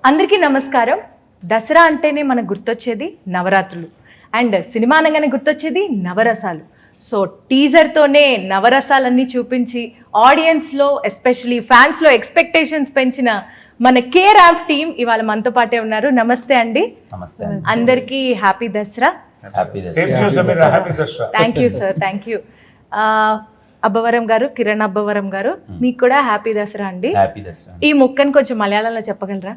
అందరికీ నమస్కారం. దసరా అంటేనే మనకు గుర్తొచ్చేది నవరాత్రులు అండ్ సినిమా అనగానే గుర్తొచ్చేది నవరసాలు. సో టీజర్తోనే నవరసాలన్నీ చూపించి ఆడియన్స్లో ఎస్పెషలీ ఫ్యాన్స్లో ఎక్స్పెక్టేషన్స్ పెంచిన మన కే ర్యాంప్ టీం ఇవాళ మనతో పాటే ఉన్నారు. నమస్తే అండి. అందరికీ happy Dasara. Thank you sir, thank you. Abbavaram గారు, కిరణ్ అబ్బవరం గారు, మీకు కూడా హ్యాపీ దసరా అండి. ఈ ముక్కని కొంచెం మలయాళంలో చెప్పగలరా?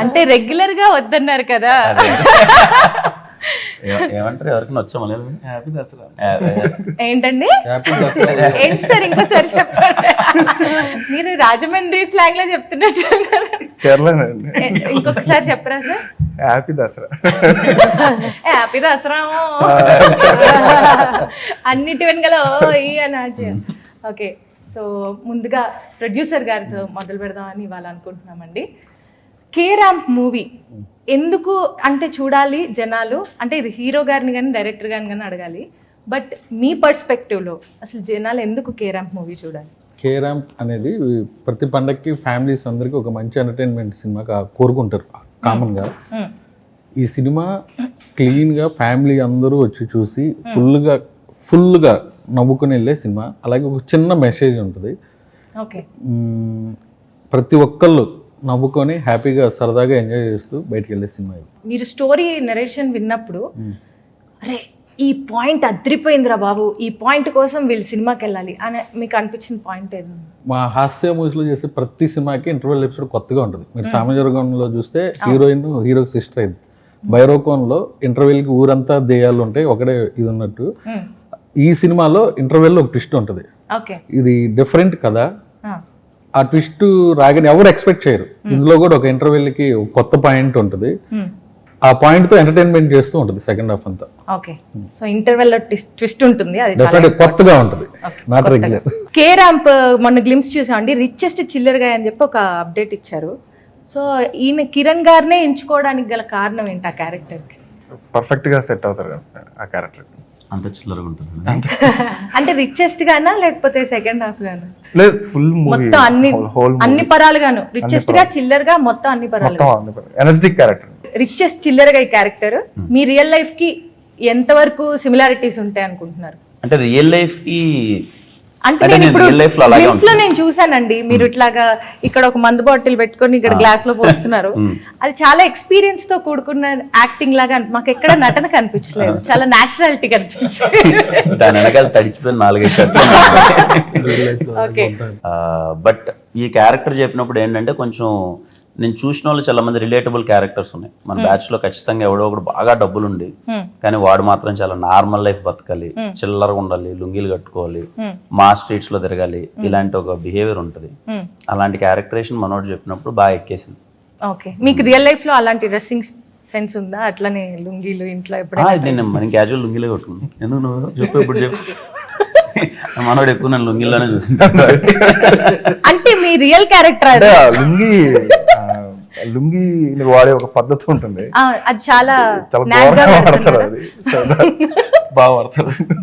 అంటే రెగ్యులర్ గా వద్దన్నారు కదా. ఏమంటారు ఎవరికైనా వచ్చా ఏంటండి ఏంటి సార్ ఇంకోసారి చెప్పండి. మీరు రాజమండ్రి స్లాంగ్ లో చెప్తున్నట్టు ఇంకొకసారి చెప్పరా sir? Happy Dasara. Happy Dasara అన్నిటి వెనకాల ఈ అని. ఓకే, సో ముందుగా ప్రొడ్యూసర్ గారితో మొదలు పెడదామని ఇవాళ అనుకుంటున్నామండి. కే ర్యాంప్ మూవీ ఎందుకు అంటే చూడాలి జనాలు, అంటే ఇది హీరో గారిని కానీ డైరెక్టర్ గారిని కానీ అడగాలి, బట్ మీ పర్స్పెక్టివ్లో అసలు జనాలు ఎందుకు కే ర్యాంప్ మూవీ చూడాలి? కే ర్యాంప్ అనేది ప్రతి పండగకి ఫ్యామిలీస్ అందరికీ ఒక మంచి ఎంటర్టైన్మెంట్ సినిమా కోరుకుంటారు కామన్గా. ఈ సినిమా క్లీన్గా ఫ్యామిలీ అందరూ వచ్చి చూసి ఫుల్గా నవ్వుకుని వెళ్ళే సినిమా. అలాగే ఒక చిన్న మెసేజ్ ఉంటుంది. ఓకే, ప్రతి ఒక్కళ్ళు నవ్వుకొని హ్యాపీగా సరదాగా ఎంజాయ్ చేస్తూ బయటికి వెళ్ళే సినిమా ఇది. మీరు స్టోరీ నరేషన్ విన్నప్పుడు అరే ఈ పాయింట్ అద్రిపోయిందిరా బాబు, ఈ పాయింట్ కోసం వీళ్ళు సినిమాకి వెళ్ళాలి అని మీకు అనిపించిన పాయింట్ ఏది? మా హాస్య మూవీస్లో చేసే ప్రతి సినిమాకి ఇంటర్వెల్ ఎపిసోడ్ కొత్తగా ఉంటుంది. మీరు సామజవర్గంలో చూస్తే హీరోయిన్ హీరోకి సిస్టర్ అయింది. భైరవకోన్లో ఇంటర్వెల్కి ఊరంతా దెయ్యాలు ఉంటాయి, ఒకటే ఇది ఉన్నట్టు. ఈ సినిమాలో ఇంటర్వెల్లో ఒక ట్విస్ట్ ఉంటుంది. ఇది డిఫరెంట్ కదా. ఆ ట్విస్ట్ రాగానే ఎవరు ఎక్స్పెక్ట్ చేయరు. ఇందులో కూడా ఒక ఇంటర్వెల్కి కొత్త పాయింట్ ఉంటుంది. ఆ పాయింట్ తో ఎంటర్టైన్మెంట్ చేస్తూ ఉంటుంది సెకండ్ హాఫ్ అంతా. ఓకే, సో ఇంటర్వెల్ లో ట్విస్ట్ ఉంటుంది, అది డెఫినెట్లీ కొత్తగా ఉంటుంది, నాట్ రెగ్యులర్. కే ర్యాంప్ మొన్న గ్లిమ్స్ చూసామండి, రిచెస్ట్ చిల్లర్ గా అని చెప్పి ఒక అప్డేట్ ఇచ్చారు. సో ఈయన కిరణ్ గారినే ఎంచుకోవడానికి గల కారణం ఏంటి? ఆ క్యారెక్టర్ కి పర్ఫెక్ట్ గా సెట్ అవుతారు ఆ క్యారెక్టర్. అంత చిల్లరగా ఉంటుంది అంటే రిచెస్ట్ గానా లేకపోతే సెకండ్ హాఫ్ గానా? లేదు, ఫుల్ మూవీ మొత్తం అన్ని పరాలుగాను రిచెస్ట్ గా చిల్లర్ గా మొత్తం అన్ని పరాలు ఎనర్జెటిక్ క్యారెక్టర్. రిచెస్ట్ చిల్లర్ గా ఈ క్యారెక్టర్ మీ రియల్ లైఫ్ కి ఎంత వరకు సిమిలారిటీస్ ఉంటాయి అనుకుంటున్నారు? అంటే రియల్ లైఫ్ కి అంటే నేను ఇప్పుడు గ్లిమ్స్ లో నేను చూసానండి, మీరు ఇట్లాగా ఇక్కడ ఒక మందు బాటిల్ పెట్టుకొని ఇక్కడ గ్లాస్ లో పోస్తున్నారు. అది చాలా ఎక్స్పీరియన్స్ తో కూడుకున్న యాక్టింగ్ లాగా మాకు ఎక్కడ నటన కనిపించలేదు, చాలా న్యాచురాలిటీ కనిపించింది. దాని వెనకాల తడిచిపోయిన 4-5 షర్ట్లు. బట్ ఈ క్యారెక్టర్ చెప్పినప్పుడు ఏంటంటే కొంచెం నేను చూసిన వాళ్ళు చాలా మంది రిలేటబుల్ క్యారెక్టర్స్ ఉన్నాయి. మన బ్యాచ్ లో ఖచ్చితంగా ఎవడో ఒకడు బాగా డబ్బులుండి కానీ వాడు మాత్రం చాలా నార్మల్ లైఫ్ బతకాలి, చిల్లరగా ఉండాలి, లుంగీలు కట్టుకోవాలి, మా స్ట్రీట్స్ లో తిరగాలి, ఇలాంటి ఒక బిహేవియర్ ఉంటుంది. అలాంటి క్యారెక్టరేషన్ మనోడు చెప్పినప్పుడు బాగా ఎక్కేసింది. ఓకే, మీకు రియల్ లైఫ్ లో అలాంటి డ్రెస్సింగ్ సెన్స్ ఉందా? అట్లనే లుంగీలు ఇంట్లో ఎప్పుడైనా? మనం క్యాజువల్ లుంగీలే కట్టుకున్నాం. ఎందుకు నువ్వు చెప్పు, ఇప్పుడు చెప్పు. మనోడు ఎక్కువ నన్ను లుంగిలోనే చూసింది. అంటే మీ రియల్ క్యారెక్టర్ లుంగి వాడే ఒక పద్ధతి ఉంటుంది, అది చాలా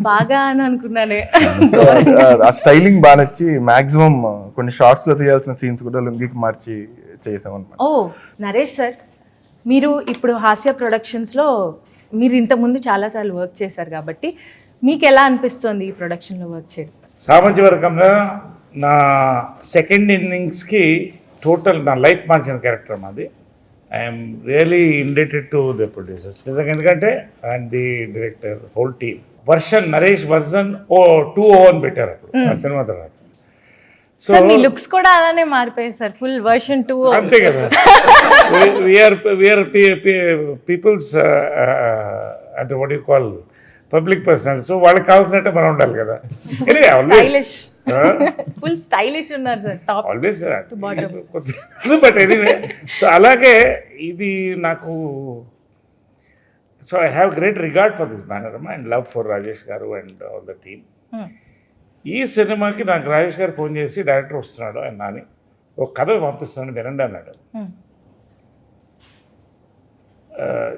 బాగా అని అనుకున్నానే. ఆ స్టైలింగ్ బాగా నచ్చి మాక్సిమం కొన్ని షార్ట్స్ లో తీయాల్సిన సీన్స్ కూడా లుంగికి మార్చి చేసాం అన్నమాట. ఓ నరేష్ సార్, మీరు ఇప్పుడు హాస్య ప్రొడక్షన్స్ లో మీరు ఇంతకుముందు చాలా సార్లు వర్క్ చేశారు కాబట్టి మీకు ఎలా అనిపిస్తుంది ఈ ప్రొడక్షన్ లో వర్క్ చేయడం? సామంతవర్గంలో నా సెకండ్ ఇన్నింగ్స్కి టోటల్ నా లైఫ్ మార్చిన క్యారెక్టర్ మాది. I'm really indebted to the producers నిజంగా, ఎందుకంటే and the director whole team. Naresh version 201 పెట్టారు అప్పుడు సినిమా తర్వాత. సో మీ లుక్స్ కూడా అలానే మారిపోయాయి సార్, ఫుల్ వర్షన్ 2. అంతే కదా, వీఆర్ పీపుల్స్ అంటే what you call public personal. So వాళ్ళకి కావాల్సినట్టే మనం ఉండాలి కదా. ఫుల్ స్టైలిష్ ఉన్నారు sir, top always to bottom. But anyway, so అలాగే ఇది నాకు, so I have great regard for this Manorama and love for Rajesh garu and all the team. ఈ సినిమాకి నాకు రాజేష్ గారు ఫోన్ చేసి డైరెక్టర్ వస్తున్నాడు ఆయన నాని, ఒక కథ పంపిస్తున్నాడు వినండి అన్నాడు.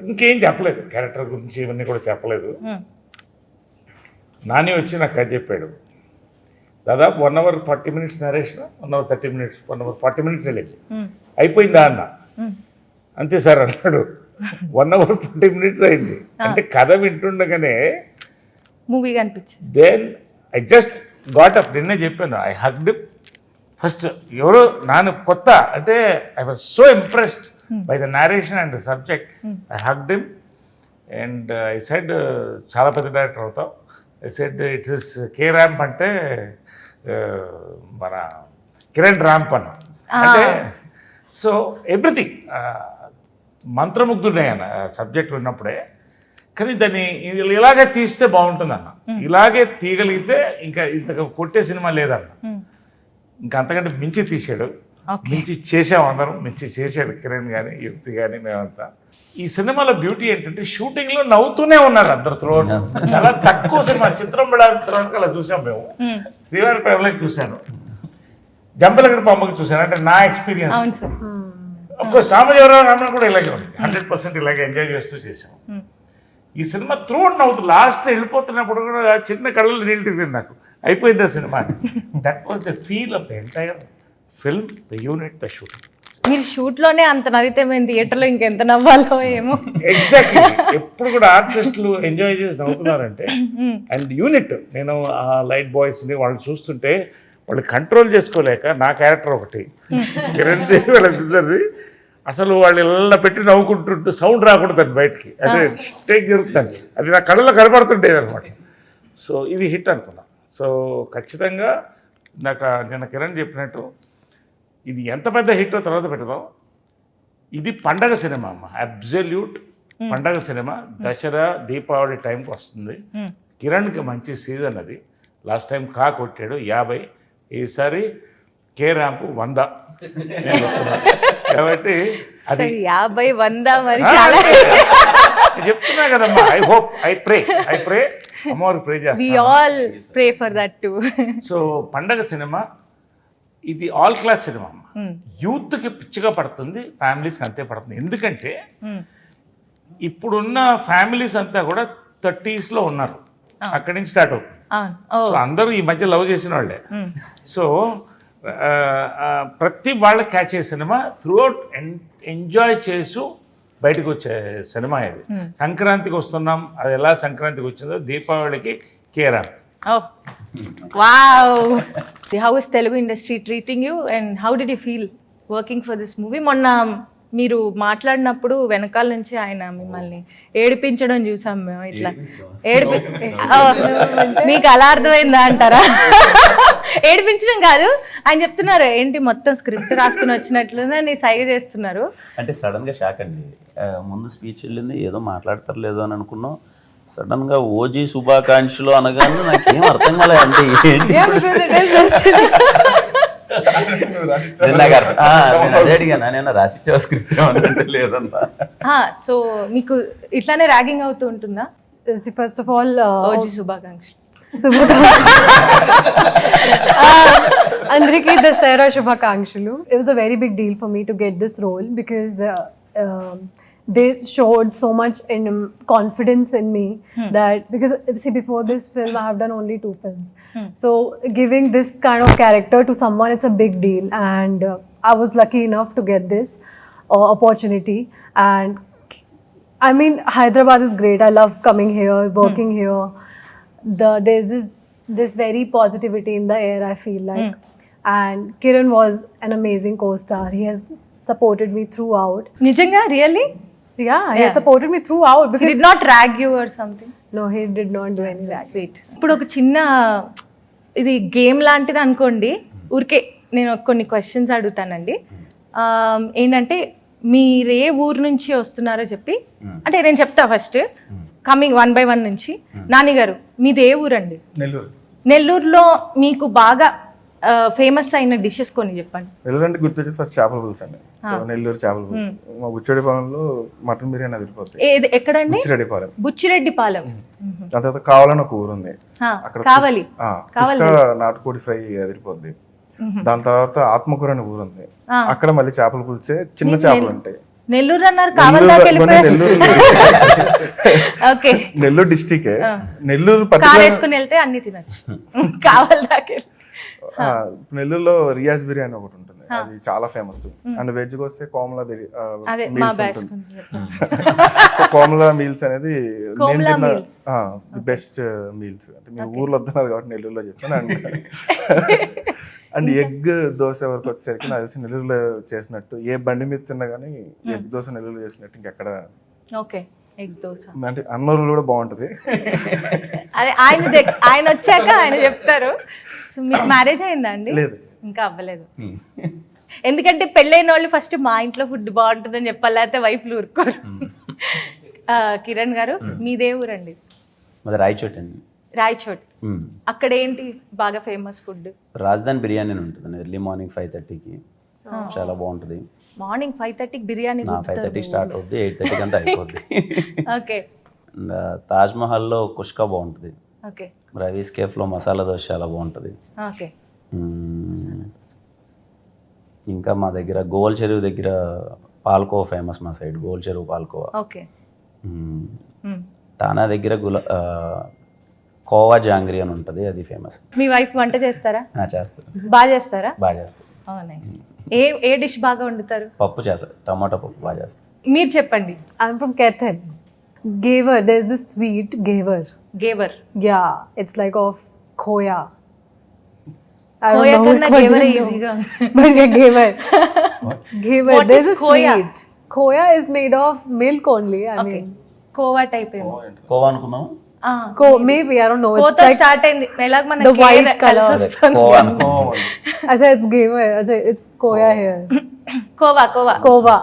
ఇంకేం చెప్పలేదు, క్యారెక్టర్ గురించి ఇవన్నీ కూడా చెప్పలేదు. నాని వచ్చి నాకు కథ చెప్పాడు. దాదాపు 1 hour 40 minutes narration, 1 hour 30 minutes, 1 hour 40 minutes వెళ్ళింది. అయిపోయిందా అన్న, అంతే సార్ అన్నాడు. 1 hour 40 minutes అయింది. అంటే కథ వింటుండగానే మూవీ కనిపించింది. Then I just got up. నిన్నే చెప్పాను, ఐ హగ్డ్ ఫస్ట్. ఎవరో నాన్న కొత్త అంటే I was so impressed by the narration and the subject. I hugged him and I said చాలా పెద్ద డైరెక్టర్ అవుతావు. I said it's is K Ramp అంటే మన కిరణ్ ర్యాంప్ అన్న. అంటే సో ఎవ్రీథింగ్ మంత్రముగ్ధుడయ్యాను సబ్జెక్ట్ విన్నప్పుడే. కానీ దాన్ని ఇలాగే తీస్తే బాగుంటుందన్న, ఇలాగే తీయగలిగితే ఇంకా ఇంత కొట్టే సినిమా లేదన్న. ఇంకా అంతకంటే మించి తీసాడు, మించి చేసాం అందరం, మించి చేసాడు కిరణ్ కానీ యుక్తి కానీ మేమంతా. ఈ సినిమాలో బ్యూటీ ఏంటంటే షూటింగ్లో నవ్వుతూనే ఉన్నారు అందరు త్రోట్. చాలా తక్కువ సినిమా, చిత్రం త్రోట్ అలా చూసాం మేము. శ్రీవారి ప్రేమలో చూశాను, జంపలగడ బొమ్మకి చూశాను. అంటే నా ఎక్స్పీరియన్స్. అఫ్కోర్స్ సామజీవరావు రామన్ కూడా ఇలాగే ఉంది, 100% ఇలాగే ఎంజాయ్ చేస్తూ చేసాం. ఈ సినిమా త్రోట్ నవ్వుతూ లాస్ట్ వెళ్ళిపోతున్నప్పుడు కూడా చిన్న కళ్ళలో నీళ్ళు తిరిగింది నాకు. అయిపోయింది ఆ cinema. That was the feel of the entire film, the unit, the shooting. మీరు షూట్లోనే అంత నవ్వితే మేము థియేటర్లో ఇంకెంత నవ్వాలో ఏమో. ఎగ్జాక్ట్లీ. ఎప్పుడు కూడా ఆర్టిస్టులు ఎంజాయ్ చేసి నవ్వుతున్నారంటే అండ్ యూనిట్. నేను ఆ లైట్ బాయ్స్ని వాళ్ళు చూస్తుంటే వాళ్ళు కంట్రోల్ చేసుకోలేక, నా క్యారెక్టర్ ఒకటి కిరణ్ దేవి వాళ్ళది, అసలు వాళ్ళు ఇలా పెట్టి నవ్వుకుంటుంటూ సౌండ్ రాకూడదు బయటికి, అదే స్టేక్ జరుగుతుంది, అది నా కళ్ళలో కనపడుతుంటేది అనమాట. సో ఇది హిట్ అనుకున్నా. సో ఖచ్చితంగా నాకు నిన్న కిరణ్ చెప్పినట్టు ఇది ఎంత పెద్ద హిట్టో తర్వాత పెడదాం. ఇది పండగ సినిమా అమ్మ, అబ్జల్యూట్ పండగ సినిమా. దసరా దీపావళి టైంకి వస్తుంది. కిరణ్కి మంచి సీజన్ అది. లాస్ట్ టైం కా కొట్టాడు 50, ఈసారి కే ర్యాంపు 100. కాబట్టి అది 50, 100 మరి చాలా. చెప్తున్నా కదమ్మా. ఐ హోప్, ఐ ప్రే అమ్మవారికి ప్రే we చేస్తాను. all pray for that too. So పండగ సినిమా ఇది ఆల్ క్లాస్ సినిమా అమ్మ. యూత్కి పిచ్చిగా పడుతుంది, ఫ్యామిలీస్కి అంతే పడుతుంది. ఎందుకంటే ఇప్పుడున్న ఫ్యామిలీస్ అంతా కూడా 30sలో ఉన్నారు, అక్కడి నుంచి స్టార్ట్ అవుతుంది. సో అందరూ ఈ మధ్య లవ్ చేసిన వాళ్ళే. సో ప్రతి వాళ్ళకి క్యాచ్ అయ్యే సినిమా, త్రూఅవుట్ ఎంజాయ్ చేస్తూ బయటకు వచ్చే సినిమా ఇది. సంక్రాంతికి వస్తున్నాం, అది ఎలా సంక్రాంతికి వచ్చిందో దీపావళికి కేరా. Oh, wow! How is Telugu industry treating you and how did you feel working for this movie? మొన్న మీరు మాట్లాడినప్పుడు వెనకాల నుంచి ఆయన మిమ్మల్ని ఏడిపించడం చూసాం మేము. ఇట్లా మీకు అలా అర్థమైందా అంటారా? ఏడిపించడం కాదు, ఆయన చెప్తున్నారు ఏంటి మొత్తం స్క్రిప్ట్ రాసుకుని వచ్చినట్లుందని సైగ చేస్తున్నారు. అంటే సడన్గా షాక్ అండి. ముందు స్పీచ్ వెళ్ళింది, ఏదో మాట్లాడతారు లేదో అని అనుకున్నాం. సడన్గా ఓజీ శుభాకాంక్షలు అనగానే నాకేం అర్థం కాలేదు. అంటే ఏంటి అదే అడిగాను, నేను రాసిచ్చే స్క్రిప్ట్ అంటే లేదన్నా. సో మీకు ఇట్లానే ర్యాగింగ్ అవుతూ ఉంటుందా? ఫస్ట్ ఆఫ్ ఆల్ ఓజీ శుభాకాంక్షలు. అందరికీ దసరా శుభాకాంక్షలు. It was a very big deal for me to get this role because they showed so much in confidence in me that because see before this film I have done only 2 films. So giving this kind of character to someone, it's a big deal, and I was lucky enough to get this opportunity. And I mean Hyderabad is great. I love coming here, working here. There's this very positivity in the air, I feel like. And Kiran was an amazing co-star. He has supported me throughout. నిజంగా really? Yeah, he has supported me throughout He because did not drag you or something? no, he did not do any drag. Sweet. ఇప్పుడు ఒక చిన్న ఇది game లాంటిది అనుకోండి. ఊరికే నేను కొన్ని క్వశ్చన్స్ అడుగుతానండి. ఏంటంటే మీరు ఏ ఊరు నుంచి వస్తున్నారో చెప్పి, అంటే నేను చెప్తా ఫస్ట్ కమింగ్ 1 by 1 నుంచి. నాని గారు మీది ఏ ఊరండి? నెల్లూరు. నెల్లూరులో మీకు బాగా ఫేమస్ అయిన డిషెస్ కొన్ని చెప్పండి. నెల్లూరు అంటే గుర్తొచ్చేసి ఫస్ట్ చేపల పులుసు అండి. సో నెల్లూరు చేపల పులుసు. మా బుచ్చిరెడ్డిపాలెంలో మటన్ బిర్యానీ అదిరిపోతుంది. ఎక్కడండి? బుచ్చిరెడ్డిపాలెం. బుచ్చిరెడ్డిపాలెం. దాని తర్వాత కావాలని ఒక ఊరు ఉంది, అక్కడ కావాలి నాటుకోడి ఫ్రై అదిరిపోద్ది. దాని తర్వాత ఆత్మకూర అనే ఊరు ఉంది, అక్కడ మళ్ళీ చేపల పులిసే చిన్న చేపలు ఉంటాయి. నెల్లూరు అన్నారు, కావాలి దాకా వెళ్ళిపోయారు. నెల్లూరు డిస్టిక్. నెల్లూరు కార్ వేసుకుని వెళ్తే అన్ని తినచ్చు. కావాలి దాకా నెల్లూరులో రియాజ్ బిర్యానీ ఒకటి ఉంటుంది, అది చాలా ఫేమస్. అండ్ వెజ్ వస్తే కోమలా అదే మా మీల్స్ బ్యాచ్ ఉంటుంది. సో కోమలా మీల్స్ అనేది నేను కోమలా తిన్న meals. The best meals. అంటే మీ ఊర్లో వస్తున్నారు కాబట్టి నెల్లూరులో చెప్తాను. అండ్ ఎగ్ దోశ వరకు వచ్చేసరికి నాకు తెలిసి నెల్లూరులో చేసినట్టు ఏ బండి మీద తిన్నా కానీ ఎగ్ దోశ నెల్లూరులో చేసినట్టు ఇంకెక్కడ. ఓకే, ఎగ్ దోశ అంటే అన్నూరులో కూడా బాగుంటుంది. అదే ఆయన వచ్చాక ఆయన చెప్తారు. సో మీకు మ్యారేజ్ అయిందా అండి? లేదు. ఇంకా అవ్వలేదు. ఎందుకంటే పెళ్ళైన వాళ్ళు ఫస్ట్ మా ఇంట్లో ఫుడ్ బాగుంటుందని చెప్పాలి, లేకపోతే వైఫ్లు ఊరుకోరు. కిరణ్ గారు మీదే ఊరండి? మాది రాయచోటి అండి. రాయచోటి. అక్కడ ఏంటి బాగా ఫేమస్ ఫుడ్? రాజధాని బిర్యానీ అని ఉంటుంది ఎర్లీ మార్నింగ్ 5:30కి, చాలా బాగుంటుంది. మార్నింగ్ 5:30కి బిర్యానీ 5:30కి స్టార్ట్ అవుద్ది, 8:30కి అంతా అయిపోద్ది. ఓకే అండ్ తాజ్ మహల్లో కుష్కా బాగుంటుంది, ఓకే రవీస్ కేఫ్లో మసాలా దోశ చాలా బాగుంటుంది. ఓకే. ఇంకా మా దగ్గర గోల్ చెరువు దగ్గర పాల్కోవా ఫేమస్, మా సైడ్ గోల్ చెరువు పాల్కోవా. ఓకే. టానా దగ్గర కోవా జాంగ్రీ అని ఉంటుంది, అది ఫేమస్. మీ వైఫ్ వంట చేస్తారా? చేస్తాను, బాగా చేస్తారా? బాగా చేస్తాను. నైస్. ఏ డిష్ బాగా వండుతారు? పప్పు చేస్తాను, టమాటా పప్పు బాగా చేస్తాను. మీరు చెప్పండి. I'm from Kethen. Gaver, there's this sweet gaver. Gave our. Yeah, it's like of khoya. I Khoya don't know కన్నా what gaver you know. easy గా ఉంది. But yeah, gaver. Gaver, What there's is a khoya? sweet. Khoya is made of milk only. I okay, mean, khoa type ఏమో. కోవా అనుకున్నాము, maybe, I don't know. It's కోతో like start అయింది ఎలాగ మన the white color. Khoa అనుకున్నాము. Acha, it's gaver. Acha, it's khoya here. Kova kova Kova.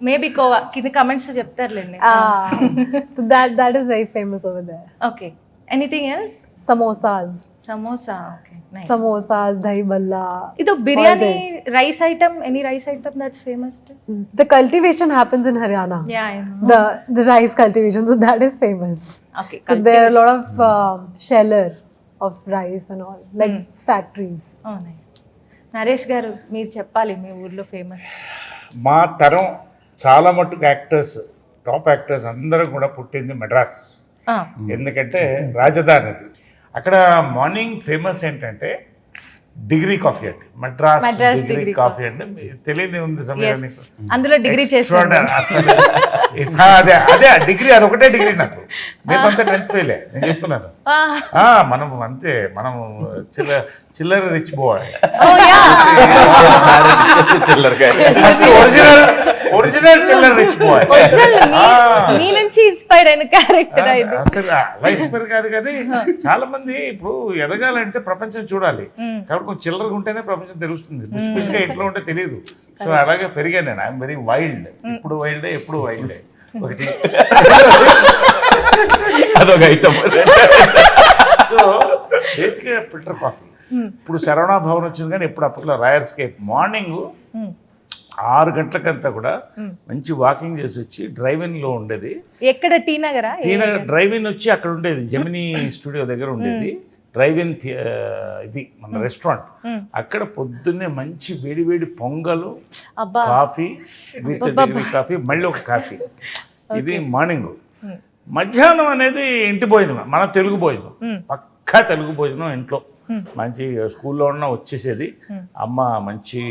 Maybe kova కింద comments చెప్తారులేండి. So that is very famous over there. Okay. Anything else? Samosas. Samosa. Okay, nice. Samosas, dahi balla. ఇది biryani rice item, any rice item that's famous? The cultivation happens in Haryana. Yeah, I know. The rice cultivation, so that is famous. Okay. So there are a lot of sheller of rice and all, like factories. Oh nice. Naresh garu మీరు చెప్పాలి మీ ఊర్లో famous. మా తరం చాలా మట్టుకు actors, top actors అందరూ కూడా పుట్టింది మెడ్రాస్. ఎందుకంటే రాజధాని అది. అక్కడ మార్నింగ్ ఫేమస్ ఏంటంటే డిగ్రీ కాఫీ అండి, మద్రాస్ డిగ్రీ కాఫీ అంటే తెలియదు ఉంది సమయం. అందులో డిగ్రీ చేస్తాను అసలు అదే అదే డిగ్రీ, అదొకటే డిగ్రీ నాకు. నేనంతా 10th ఫెయిలే, నేను చెప్తున్నాను. మనం అంతే, మనం చిల్లర రిచ్ బాయ్. ఒరిజినల్ చిల్లర రిచ్ బాయ్. మీ నుంచి ఇన్స్పైర్ అయిన క్యారెక్టర్ ఇది. అసలు అలా ఇన్స్పైర్ కాదు, కానీ చాలా మంది ఇప్పుడు ఎదగాలంటే ప్రపంచం చూడాలి కాబట్టి కొంచెం చిల్లరగా ఉంటేనే ప్రపంచం తెలుస్తుంది. పుష్పుష్గా ఇంట్లో ఉంటే తెలియదు. సో అలాగే పెరిగాను నేను. I'm very wild. ఇప్పుడు వైల్డే, ఎప్పుడు వైల్డే. ఒకటి అదొక ఐటమ్. సో బేసిక్గా ఫిల్టర్ కాఫీ. ఇప్పుడు శరవణ భవన్ వచ్చింది, కానీ ఎప్పుడు అప్పట్లో రాయర్స్కేప్ మార్నింగ్ 6 గంటలకంతా కూడా మంచి వాకింగ్ చేసి వచ్చి డ్రైవింగ్ లో ఉండేది. ఎక్కడ? టీ నగరా? డ్రైవింగ్ వచ్చి అక్కడ ఉండేది, జెమినీ స్టూడియో దగ్గర ఉండేది డ్రైవింగ్. ఇది మన రెస్టారెంట్. అక్కడ పొద్దున్నే మంచి వేడి వేడి పొంగలు, కాఫీ, డిగ్రీ కాఫీ, మళ్ళీ ఒక కాఫీ. ఇది మార్నింగ్. మధ్యాహ్నం అనేది ఇంటి భోజనం, మన తెలుగు భోజనం, పక్కా తెలుగు భోజనం. ఇంట్లో మంచి స్కూల్లో ఉన్న వచ్చేసేది. అమ్మ మంచి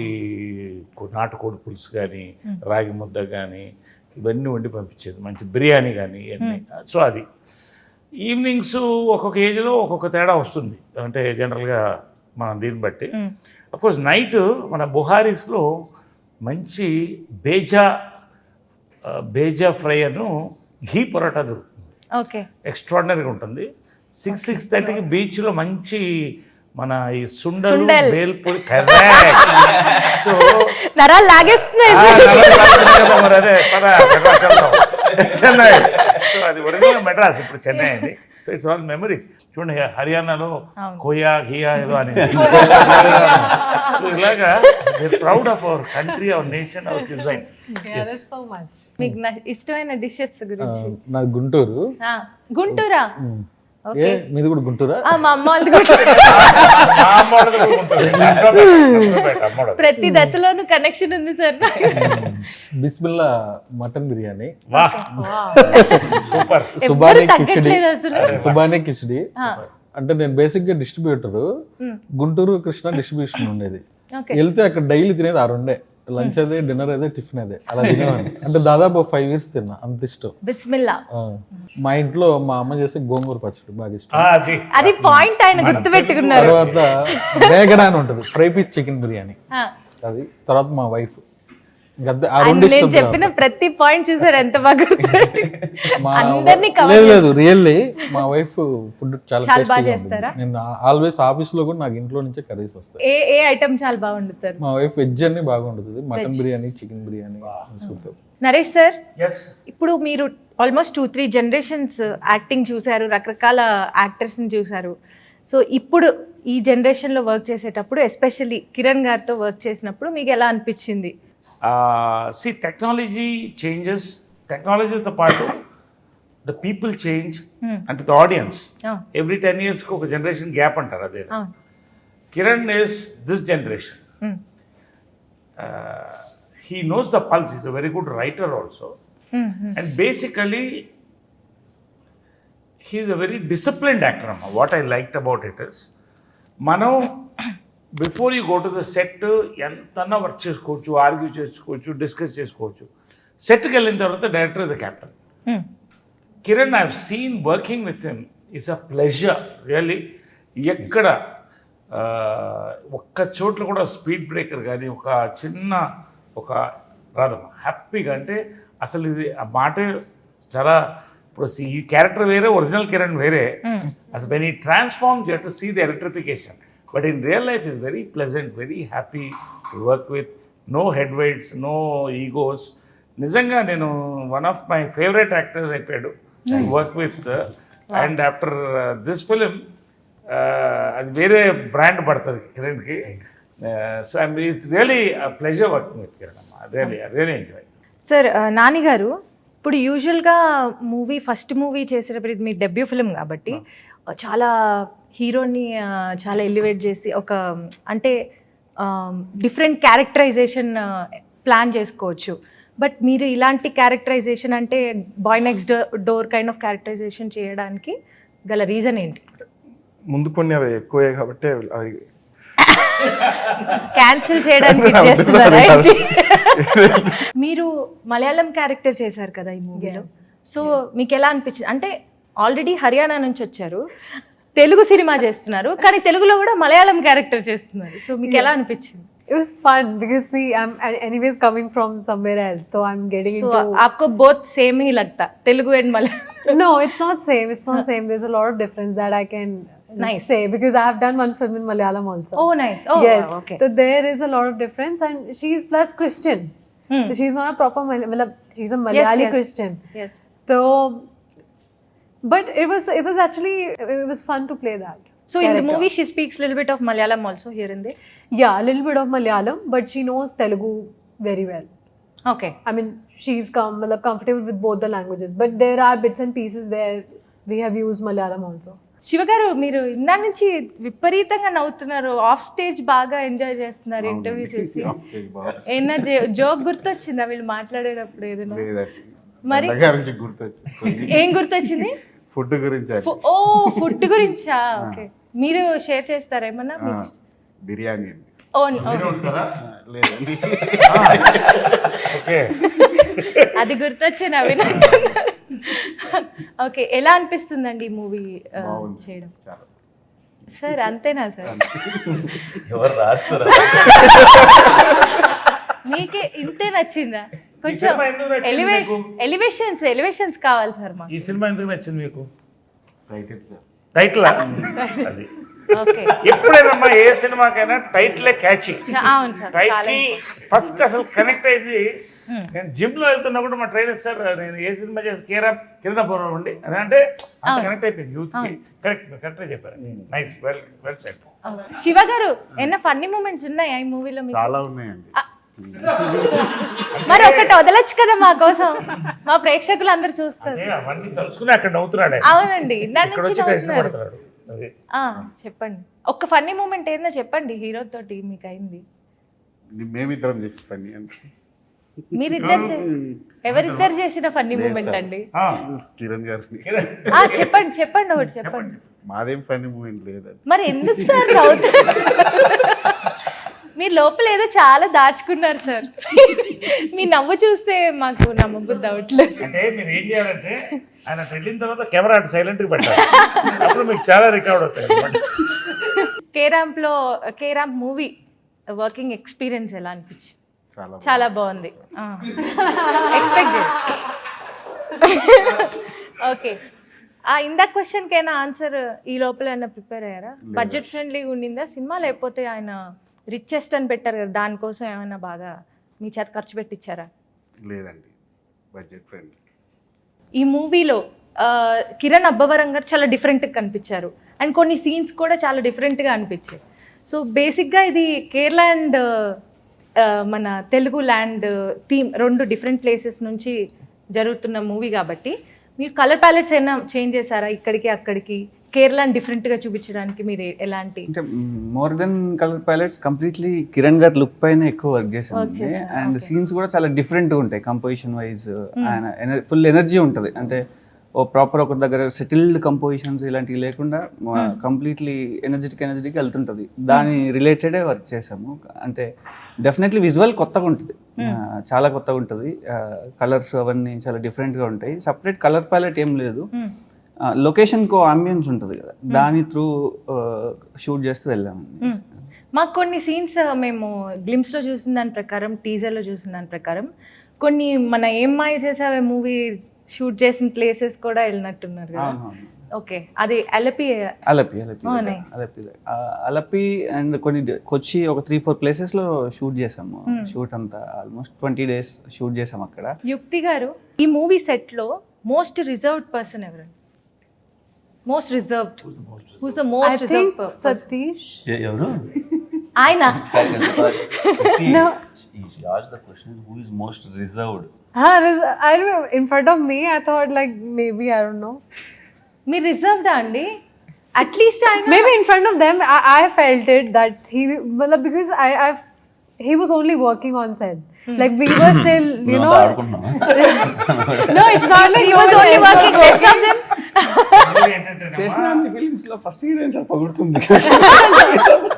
నాటుకోడి పులుసు కానీ, రాగి ముద్ద కానీ ఇవన్నీ వండి పంపించేది, మంచి బిర్యానీ కానీ ఇవన్నీ. సో అది ఈవినింగ్స్ ఒక్కొక్క ఏజ్లో ఒక్కొక్క తేడా వస్తుంది, అంటే జనరల్గా మనం దీన్ని బట్టి. అఫ్కోర్స్ నైట్ మన బుహారీస్లో మంచి బేజా ఫ్రై అను ఘీ పొరాటా దొరుకుతుంది. ఓకే, ఎక్స్ట్రాడినరీగా ఉంటుంది. 6-6:30కి బీచ్లో మంచి మన ఈ సుండలు, బేల్పూరి. సో నరాలు లాగేస్తున్నాయి. మరి అదే పద చెన్నై. సో అది ఒరిజినల్ మెడ్రాస్, ఇప్పుడు చెన్నై అయింది. So it's all memories. చూడండి, హర్యానాలో కోయా ఘియా ఏదో అని. సో ఇలాగా proud of our country, our nation, our cuisine. So much. మీకు ఇష్టమైన డిషెస్ గురించి? నాది గుంటూరు. గుంటూరా? ఏ మీది కూడా గుంటూరా? మా అమ్మ వాళ్ళది గుంటూరు. ప్రతి దశలోనూ కనెక్షన్ ఉంది sir. Bismillah mutton biryani, super. Subhani khichdi, తగ్గట్లేదు అసలు. సుబానీ కిచడి, అంటే నేను బేసిక్గా డిస్ట్రిబ్యూటర్, గుంటూరు కృష్ణ డిస్ట్రిబ్యూషన్ ఉండేది. Okay. వెళ్తే అక్కడ డైలీ తినేది 6 ఉండే. లంచ్ అదే, డిన్నర్ అదే, టిఫిన్ అదే, అలా తినేవాడిని. అంటే దాదాపు 5 years తిన్నా, అంత ఇష్టం. బిస్మిల్లా. మా ఇంట్లో మా అమ్మ చేసే గోంగూర పచ్చడి బాగా ఇష్టం. అది అది పాయింట్ ఆయన గుర్తు పెట్టుకున్నారు. తర్వాత బేగడా అని ఉంటుంది, ఫ్రై పీస్ చికెన్ బిర్యానీ, అది. తర్వాత మా వైఫ్, ఆ రెండు నేను ఇష్టం. చెప్పిన ప్రతి పాయింట్ చూసారు ఎంత బాగా మా అందరినీ లేదు రియల్లీ మా వైఫ్ ఫుడ్ చాలా చాలా బాగా tasty గా చేస్తారా? ఉంటుంది. నేను ఆల్వేస్ ఆఫీస్ లో కూడా నాకు ఇంట్లో నుంచే కర్రీస్ వస్తాయి. ఏ ఐటమ్ చాలా బాగా వండుతారు? మా వైఫ్ వెజ్ అన్ని బాగా ఉంటుంది, mutton biryani, chicken biryani, super. Naresh sir, yes ఇప్పుడు మీరు ఆల్మోస్ట్ 2-3 generations యాక్టింగ్ చూశారు, రకరకాల యాక్టర్స్ని చూశారు. సో ఇప్పుడు ఈ జనరేషన్లో వర్క్ చేసేటప్పుడు, ఎస్పెషల్లీ కిరణ్ గారితో వర్క్ చేసినప్పుడు మీకు ఎలా అనిపించింది? సి టెక్నాలజీ చేంజెస్, టెక్నాలజీతో పాటు ద పీపుల్ చేంజ్ అంటే ద ఆడియన్స్. ఎవ్రీ 10 yearsకి ఒక జనరేషన్ గ్యాప్ అంటారు, అదే. Kiran is this generation. He knows the pulse. He's a very good writer also. And basically, he's a very disciplined actor. What I liked about it is, మనం before you go to the set ఎంతన్నా work చేసుకోవచ్చు, argue చేసుకోవచ్చు, discuss చేసుకోవచ్చు. సెట్కి వెళ్ళిన తర్వాత director is the captain. Kiran, I have seen working with him, it's a pleasure really. ఎక్కడ ఒక్క చోట్ల కూడా స్పీడ్ బ్రేకర్ కానీ ఒక చిన్న ఒక రాదమ్మా, హ్యాపీగా. అంటే అసలు ఇది ఆ మాట చాలా, ఇప్పుడు ఈ క్యారెక్టర్ వేరే, ఒరిజినల్ కిరణ్ వేరే. అసలు వెన్ ఈ transform you have to see the electrification. But in real life is very pleasant, very happy to work with, no head weights, no egos. నిజంగా నేను one of my favourite actors అయిపోయాడు work with. And after this film అది వేరే brand పడుతుంది కిరణ్కి. So I'm it's really pleasure working with Kiran అమ్మ. Really enjoy. Sir, Nani గారు, ఇప్పుడు యూజువల్గా ఫస్ట్ మూవీ చేసేటప్పుడు, ఇది మీ డెబ్యూ ఫిలిం కాబట్టి చాలా హీరోని చాలా ఎలివేట్ చేసి ఒక అంటే డిఫరెంట్ క్యారెక్టరైజేషన్ ప్లాన్ చేసుకోవచ్చు. బట్ మీరు ఇలాంటి క్యారెక్టరైజేషన్ అంటే boy next door kind of characterization చేయడానికి గల రీజన్ ఏంటి? ముందు కొన్ని అవి ఎక్కువే కాబట్టి అవి క్యాన్సిల్ చేయడానికి చేస్తున్నారా? మీరు మలయాళం క్యారెక్టర్ చేశారు కదా ఈ మూవీలో. సో మీకు ఎలా అనిపించింది? అంటే ఆల్రెడీ హర్యానా నుంచి వచ్చారు, తెలుగు సినిమా చేస్తున్నారు, కానీ తెలుగులో కూడా మలయాళం క్యారెక్టర్ చేస్తున్నారు. సో మీకు ఎలా అనిపించింది? It was fun because see, I'm anyways coming from somewhere else, so I'm getting So into. आपको both same ही लगता, Telugu and Malayalam? No, it's not same. It's not same. There's a lot of difference that I can say because I have done one film in Malayalam also. Oh, nice. Oh, yes. wow, okay. So there is a lot of difference, and she's plus Christian. So she's not a proper she's a Malayali yes. Christian. Yes. So, but it was actually it was fun to play that. So in the movie she speaks a little bit of Malayalam also here and there? Yeah, a little bit of Malayalam, but she knows Telugu very well. Okay. I mean, she's comfortable with both the languages, but there are bits and pieces where we have used Malayalam also. Shiva గారు, మీరు ఇందా నుంచి విపరీతంగా నవ్వుతున్నారు, of stage బాగా enjoy చేస్తున్నారు interview చేసి. ఏమన్నా జోక్ గుర్తొచ్చిందా వీళ్ళు మాట్లాడేటప్పుడు ఏదైనా? మరి ఏం గుర్తొచ్చింది? ఫుడ్ గురించి. ఓ, ఫుడ్ గురించా? ఓకే, మీరు షేర్ చేస్తారా ఏమన్నా? బిర్యానీ. ఓ, లేదండి. ఓకే, అది గుర్తొచ్చి నవీన్. ఓకే, ఎలా అనిపిస్తుందండి ఈ మూవీ చేయడం? సార్ అంతేనా సార్? ఎవరు రాదు సార్. మీకే ఇంతే నచ్చిందా? ఈ కొంచెం సినిమా ఎందుకు నచ్చింది మీకు? ఎలివేషన్స్ కావాలి సార్ మాకు. ఈ సినిమా ఎందుకు నచ్చింది మీకు? Title sir. టైటిల్ అది ఓకే, ఎప్పుడైనా ఏ సినిమాకైనా టైటిలే క్యాచింగ్. అవును సార్, చాలా టైటిల్ ఫస్ట్ అసలు కనెక్ట్ అయింది. నేను జిమ్ లో వెళ్తున్నా కూడా మా ట్రైనర్ సార్, నేను ఏ సినిమా చేసి కిరణపురం అండి అని అంటే అంత కనెక్ట్ అయిపోయింది యూత్ కి. కరెక్ట్ చెప్పారు. Nice, well set. శివ గారు, ఏమన్నా ఫన్నీ మూమెంట్స్ ఉన్నాయా ఈ మూవీలో? చాలా ఉన్నాయండి. మరి ఒకటి వదలొచ్చు కదా మా కోసం, మా ప్రేక్షకులు అందరూ చూస్తారు. అవన్నీ తలుచుకుని అక్కడ నవ్వుతున్నాడు ఆయన. అవునండి, దాని ఇక్కడ నుంచి వచ్చి టెన్షన్ నవ్వుతున్నారు. పడుతున్నాడు. అది చెప్పండి, ఒక్క ఫన్నీ మూమెంట్ ఏదైనా చెప్పండి హీరో తోటి మీకు అయింది. మేమిద్దరం చేసి పని అంటే మీరిద్దరు ఎవరిద్దరు చేసిన ఫన్నీ మూమెంట్ అండి? కిరణ్ గారిని. చెప్పండి ఒకటి చెప్పండి. మాదేం ఫన్నీ మూమెంట్ లేదండి. మరి ఎందుకు సార్ నవ్వుతారు? మీరు లోపల ఏదో చాలా దాచుకున్నారు సార్. మీ నవ్వు చూస్తే మాకు నమ్మబుద్ధి అవట్లేదు. అంటే మీరు ఏం చేయాలంటే ఆయన వెళ్ళిన తర్వాత కెమెరా అటు సైలెంట్గా పెట్టాలి, అప్పుడు మీకు చాలా రికార్డ్ అవుతాయి అన్నమాట. కేరాంప్ మూవీ వర్కింగ్ ఎక్స్పీరియన్స్ ఎలా అనిపించింది? చాలా బాగుంది. ఎక్స్పెక్ట్ చేసి ఓకే. ఇందాక క్వశ్చన్కైనా ఆన్సర్ ఈ లోపల ఏమైనా ప్రిపేర్ అయ్యారా? బడ్జెట్ ఫ్రెండ్లీగా ఉండిందా సినిమా, లేకపోతే ఆయన రిచెస్ట్ అని పెట్టారు కదా దానికోసం ఏమైనా బాగా మీ చేత ఖర్చు పెట్టించారా? లేదండి, బడ్జెట్ ఫ్రెండ్లీ. ఈ మూవీలో కిరణ్ అబ్బవరం గారు చాలా డిఫరెంట్గా కనిపించారు అండ్ కొన్ని సీన్స్ కూడా చాలా డిఫరెంట్గా అనిపించాయి. సో బేసిక్గా ఇది కేరళ అండ్ మన తెలుగు ల్యాండ్ థీమ్ రెండు డిఫరెంట్ ప్లేసెస్ నుంచి జరుగుతున్న మూవీ కాబట్టి మీరు కలర్ ప్యాలెట్స్ అయినా చేంజ్ చేశారా ఇక్కడికి అక్కడికి? కేరళని డిఫరెంట్గా చూపించడానికి మీరు ఎలాంటి? అంటే more than colour palettes completely Kiran గారి లుక్ పైన ఎక్కువ వర్క్ చేసామండి. అండ్ సీన్స్ కూడా చాలా డిఫరెంట్గా ఉంటాయి కంపోజిషన్ వైజ్. ఆయన ఫుల్ ఎనర్జీ ఉంటుంది, అంటే ఓ ప్రాపర్ ఒక దగ్గర సెటిల్డ్ కంపోజిషన్స్ ఇలాంటివి లేకుండా కంప్లీట్లీ ఎనర్జెటిక్ వెళ్తుంటుంది. దాని రిలేటెడే వర్క్ చేసాము. అంటే డెఫినెట్లీ విజువల్ కొత్తగా ఉంటుంది, చాలా కొత్తగా ఉంటుంది. కలర్స్ అవన్నీ చాలా డిఫరెంట్గా ఉంటాయి. సపరేట్ కలర్ ప్యాలెట్ ఏం లేదు, లొకేషన్కో అంబియన్స్ ఉంటుంది కదా, దాని త్రూ షూట్ చేస్తూ వెళ్ళాము. మాకు కొన్ని సీన్స్ మేము గ్లిమ్స్లో చూసిన దాని ప్రకారం, టీజర్లో చూసిన దాని ప్రకారం కొన్ని మన ఏం మాయ చేసావే మూవీ షూట్ చేసిన ప్లేసెస్ కూడా వెళ్ళినట్టున్నారు కదా. ఓకే, అది అలపి అండ్ కొన్ని కొచ్చి ఒక 3-4 ప్లేసెస్లో షూట్ చేసాము. షూట్ అంతా ఆల్మోస్ట్ 20 days షూట్ చేసాము అక్కడ. యుక్తి గారు, ఈ మూవీ సెట్లో మోస్ట్ రిజర్వ్డ్ పర్సన్ ఎవరండి? Most reserved, who's the most reserved person? Satish. ఎవరు ఆయన. No. She asked the question, who is most reserved? I don't know. In front of me, I thought like maybe I don't know. మీరు రిజర్వ్డా అండి? At least ఆయన Maybe in front of them, I felt it that because he was only working on set. Like we were still, you know. No, it's not like he was only working. Rest of them. చేసిన అన్ని films లో first heroine sir పగుడుతుంది.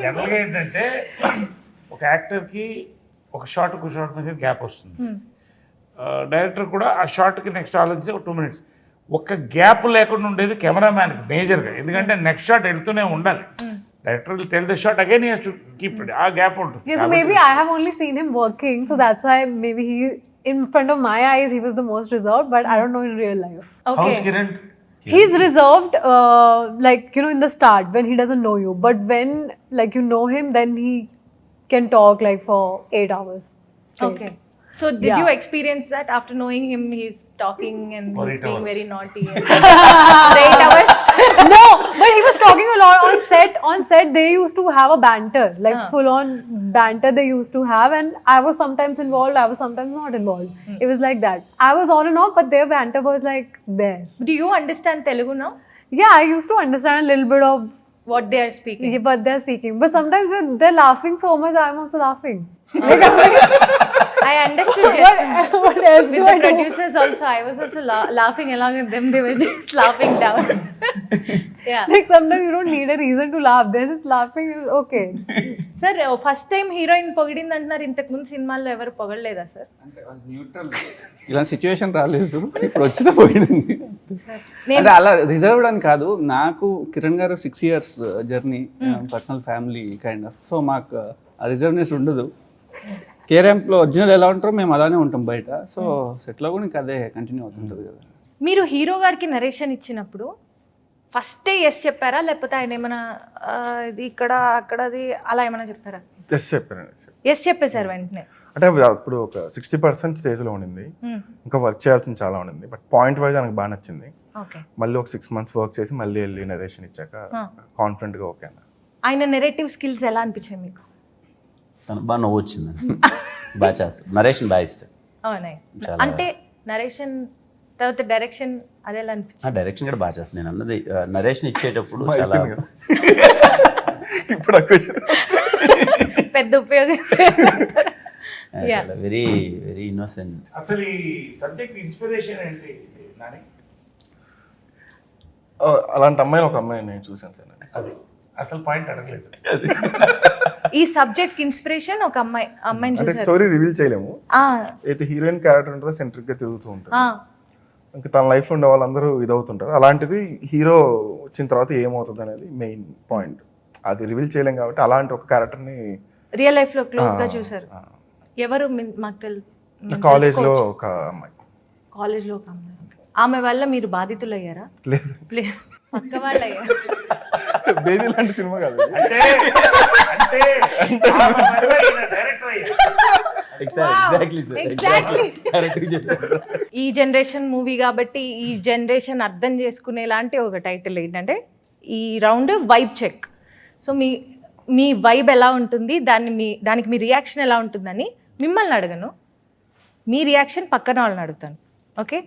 జనరల్గా ఏంటంటే ఒక యాక్టర్కి ఒక short మధ్య gap వస్తుంది. Director కూడా ఆ షార్ట్కి నెక్స్ట్ ఆలోచించి ఒక 2 minutes. ఒక్క గ్యాప్ లేకుండా ఉండేది కెమెరామ్యాన్కి మేజర్గా, ఎందుకంటే నెక్స్ట్ షాట్ వెళ్తూనే ఉండాలి. Director will tell the shot again he has to keep it, ఆ గ్యాప్ ఉంటుంది. Yeah, so maybe I have only seen him working, so that's why maybe he, in front of my eyes, he was the most reserved, but I don't know in real life. How's Okay. Kiran? He's reserved, like, you know, in the start when he doesn't know you, but when like you know him, then he can talk like for 8 hours straight. Okay. So did Yeah. you experience that after knowing him? He's talking and For he's 8 being hours. very naughty. For 8 hours. No, but he was talking a lot on set. On set, they used to have a banter, like full-on banter they used to have, and I was sometimes involved, I was sometimes not involved. It was like that. I was on and off, but their banter was like there. Do you understand Telugu now? Yeah, I used to understand a little bit of What they are speaking? but they're speaking. But sometimes they're laughing so much, I'm also laughing. I understood. Yes. What else With do the I do? producers also, I was also laughing along with them. They were just laughing down. Yeah. Like sometimes you don't need a reason to laugh. They're just laughing. Okay. Sir first time heroine పొగిడింది అంటున్నారు, ఇంతకు ముందు సినిమాల్లో ఎవరు పొగడలేదా sir? ఇలాంటి situation రాలేదు, ఇప్పుడు వచ్చిందే పోయింది. అంటే అలా రిజర్వ్డ్ అని కాదు, నాకు కిరణ్ గారు 6 years journey, personal family kind of. So మాకు ఆ రిజర్వ్నెస్ ఉండదు. కేరాంప్లో ఒరిజినల్ ఎలా ఉంటారో మేము అలానే ఉంటాం బయట. సో సెట్లో కూడా ఇంకా అదే కంటిన్యూ అవుతుంటుంది కదా. మీరు హీరో గారికి నరేషన్ ఇచ్చినప్పుడు ఫస్టే ఎస్ చెప్పారా, లేకపోతే ఆయన ఏమైనా ఇది ఇక్కడ అక్కడది అలా ఏమైనా చెప్పారా? ఎస్ చెప్పానండి. ఎస్ చెప్పేశారు వెంటనే? అంటే అప్పుడు ఒక 60% స్టేజ్లో ఉండింది, ఇంకా వర్క్ చేయాల్సింది చాలా ఉండింది. బట్ పాయింట్ వైజ్ నాకు బాగా నచ్చింది. ఓకే. మళ్ళీ ఒక 6 months వర్క్ చేసి మళ్ళీ వెళ్ళి నరేషన్ ఇచ్చాక కాన్ఫిడెంట్గా ఓకే అన్న. ఆయన నెరేటివ్ స్కిల్స్ ఎలా అనిపించాయి మీకు? తనకు బాగా నవ్వు వచ్చిందండి, బాగా చేస్తాడు, నరేషన్ బాగా ఇస్తాడు. నైస్. అంటే నరేషన్ తర్వాత డైరెక్షన్ అది ఎలా అనిపించింది? డైరెక్షన్ కూడా బాగా చేస్తాను. నేను అన్నది నరేషన్ ఇచ్చేటప్పుడు చాలా ఇప్పుడు పెద్ద ఉపయోగం. Very very innocent. అసలు ఈ సబ్జెక్ట్ ఇన్స్పిరేషన్ ఏంటి నాని? అలాంటి అమ్మాయిని ఒక అమ్మాయిని నేను చూశాను సార్. అది అసలు పాయింట్ అడగలేదు. ఈ సబ్జెక్ట్ ఇన్స్పిరేషన్ ఒక అమ్మాయిని అంటే చూసారు. స్టోరీ రివీల్ చేయలేము. ఆ, అయితే హీరోయిన్ క్యారెక్టర్ ఉంటుందో సెంట్రిక్ గా తిరుగుతూ ఉంటుంది. ఆ, ఇంకా తన లైఫ్ లో ఉండే వాళ్ళందరూ ఇదవుతుంటారు. అలాంటిది హీరో వచ్చిన తర్వాత ఏమవుతుంది అనేది మెయిన్ పాయింట్. అది రివీల్ చేయలేం కాబట్టి అలాంటి ఒక క్యారెక్టర్ ని రియల్ లైఫ్ లో క్లోజ్ గా చూసారు. ఎవరు మాకు కాలేజ్ లో ఒక అమ్మాయి. కాలేజ్ లో ఒక అమ్మాయి. ఆమె వల్ల మీరు బాధితులయ్యారా? లేదు, పక్క వాళ్ళు అయ్యారు. బేబీ లాంటి సినిమా కాదు ఇది. అంటే అంటే ఆమె వల్ల ఈయన డైరెక్టర్ అయ్యాడు. Exactly. ఈ జనరేషన్ మూవీ కాబట్టి ఈ జనరేషన్ అర్థం చేసుకునేలాంటి ఒక టైటిల్ ఏంటంటే ఈ రౌండ్ వైబ్ చెక్. సో మీ వైబ్ ఎలా ఉంటుంది, దానికి మీ రియాక్షన్ ఎలా ఉంటుందని మిమ్మల్ని అడగను, మీ రియాక్షన్ పక్కన వాళ్ళని అడుగుతాను. ఓకే,